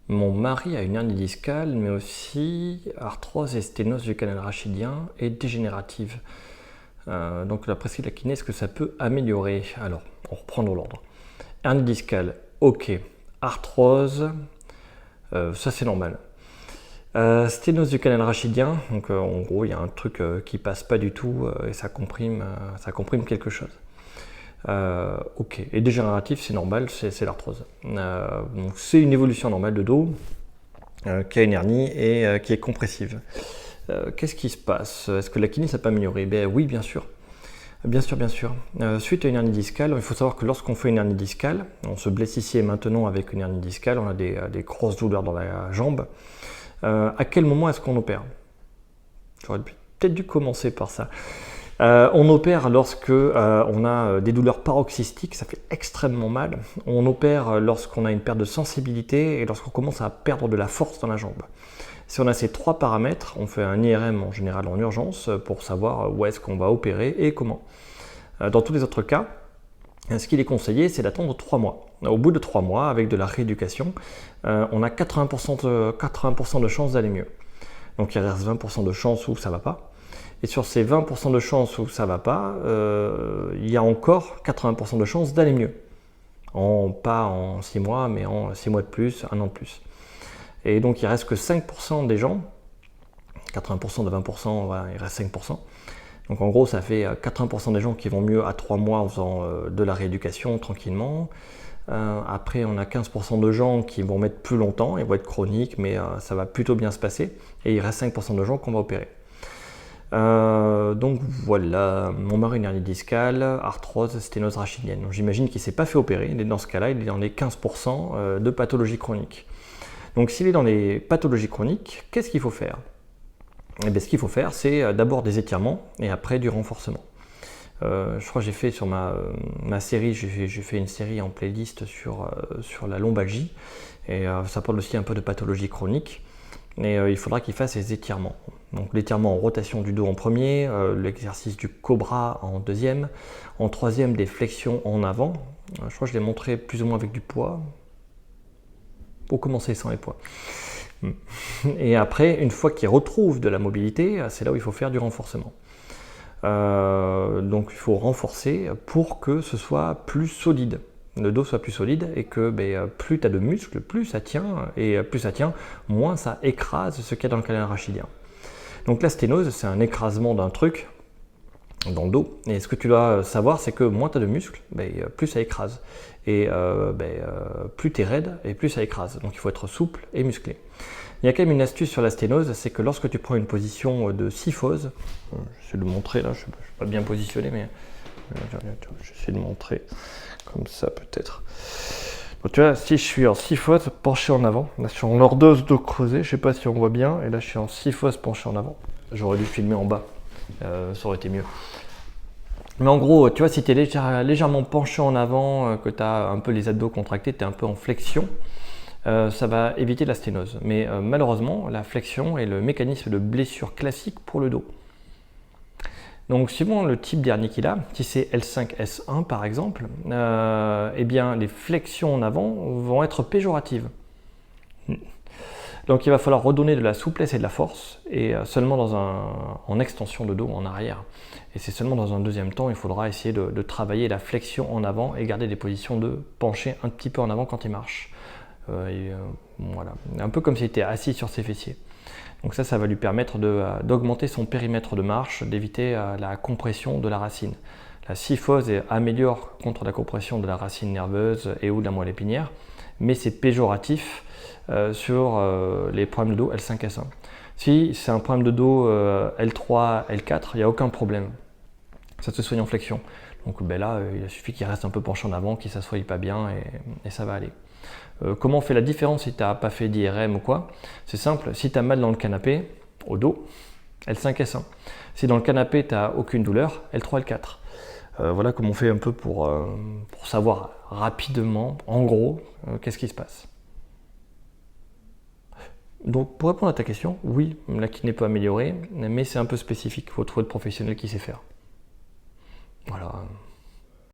Mon mari a une hernie discale, mais aussi arthrose et sténose du canal rachidien et dégénérative. Donc d'après ce la kiné, est-ce que ça peut améliorer? Alors, on reprend dans l'ordre. Hernie discale, ok. Arthrose, ça c'est normal. Sténose du canal rachidien, donc en gros il y a un truc qui passe pas du tout et ça comprime quelque chose. Ok, et dégénératif c'est normal, c'est l'arthrose. Donc c'est une évolution normale de dos qui a une hernie et qui est compressive. Qu'est-ce qui se passe? Est-ce que la kiné ça peut améliorer? Ben oui, bien sûr. Bien sûr, bien sûr. Suite à une hernie discale, il faut savoir que lorsqu'on fait une hernie discale, on se blesse ici et maintenant avec une hernie discale, on a des grosses douleurs dans la jambe. À quel moment est-ce qu'on opère? J'aurais peut-être dû commencer par ça. On opère lorsque on a des douleurs paroxystiques, ça fait extrêmement mal. On opère lorsqu'on a une perte de sensibilité et lorsqu'on commence à perdre de la force dans la jambe. Si on a ces trois paramètres, on fait un IRM en général en urgence pour savoir où est-ce qu'on va opérer et comment. Dans tous les autres cas, ce qu'il est conseillé, c'est d'attendre 3 mois. Au bout de 3 mois, avec de la rééducation, on a 80% de chances d'aller mieux. Donc il reste 20% de chances où ça ne va pas. Et sur ces 20% de chances où ça ne va pas, il y a encore 80% de chances d'aller mieux. Pas en 6 mois, mais en 6 mois de plus, 1 an de plus. Et donc il ne reste que 5% des gens, 80% de 20%, voilà, il reste 5%. Donc en gros, ça fait 80% des gens qui vont mieux à 3 mois en faisant de la rééducation tranquillement. Après, on a 15% de gens qui vont mettre plus longtemps, ils vont être chroniques, mais ça va plutôt bien se passer. Et il reste 5% de gens qu'on va opérer. Donc voilà, mon mari a une hernie discale, arthrose, sténose rachidienne. J'imagine qu'il ne s'est pas fait opérer, il est dans ce cas-là, il est dans les 15% de pathologie chronique. Donc s'il est dans les pathologies chroniques, qu'est-ce qu'il faut faire? Eh bien, ce qu'il faut faire, c'est d'abord des étirements et après du renforcement. Je crois que j'ai fait sur ma série, j'ai fait une série en playlist sur la lombalgie et ça parle aussi un peu de pathologie chronique. Et il faudra qu'il fasse ses étirements. Donc l'étirement en rotation du dos en premier, l'exercice du cobra en deuxième, en troisième des flexions en avant. Je crois que je l'ai montré plus ou moins avec du poids. Pour commencer sans les poids. Et après, une fois qu'il retrouve de la mobilité, c'est là où il faut faire du renforcement. Donc il faut renforcer pour que ce soit plus solide. Le dos soit plus solide et que plus tu as de muscles, plus ça tient, et plus ça tient, moins ça écrase ce qu'il y a dans le canal rachidien. Donc la sténose, c'est un écrasement d'un truc dans le dos. Et ce que tu dois savoir, c'est que moins tu as de muscles, plus ça écrase. Et plus tu es raide, et plus ça écrase. Donc il faut être souple et musclé. Il y a quand même une astuce sur la sténose, c'est que lorsque tu prends une position de syphose, j'essaie de montrer là, je ne suis pas bien positionné, mais j'essaie de montrer comme ça peut-être. Donc, tu vois, si je suis en syphose penché en avant, là je suis en lordose dos creusé, je ne sais pas si on voit bien, et là je suis en syphose penché en avant. J'aurais dû filmer en bas, ça aurait été mieux. Mais en gros, tu vois, si tu es légèrement penché en avant, que tu as un peu les abdos contractés, tu es un peu en flexion, ça va éviter la sténose. Mais malheureusement, la flexion est le mécanisme de blessure classique pour le dos. Donc suivant le type d'hernie qu'il a, si c'est L5-S1 par exemple, eh bien les flexions en avant vont être péjoratives. Donc il va falloir redonner de la souplesse et de la force, et seulement en extension de dos en arrière. Et c'est seulement dans un deuxième temps, il faudra essayer de travailler la flexion en avant et garder des positions de pencher un petit peu en avant quand il marche. Voilà, un peu comme s'il était assis sur ses fessiers. Donc ça va lui permettre d'augmenter son périmètre de marche, d'éviter la compression de la racine. La syphose améliore contre la compression de la racine nerveuse et ou de la moelle épinière, mais c'est péjoratif sur les problèmes de dos L5-S1. Si c'est un problème de dos L3, L4, il n'y a aucun problème. Ça se soigne en flexion. Donc là, il suffit qu'il reste un peu penché en avant, qu'il ne s'assoie pas bien et ça va aller. Comment on fait la différence si tu n'as pas fait d'IRM ou quoi? C'est simple, si tu as mal dans le canapé, au dos, L5-S1. Si dans le canapé, tu n'as aucune douleur, L3, L4. Voilà comment on fait un peu pour savoir rapidement, en gros, qu'est-ce qui se passe. Donc pour répondre à ta question, oui, la kiné peut améliorer, mais c'est un peu spécifique, il faut trouver le professionnel qui sait faire. Voilà.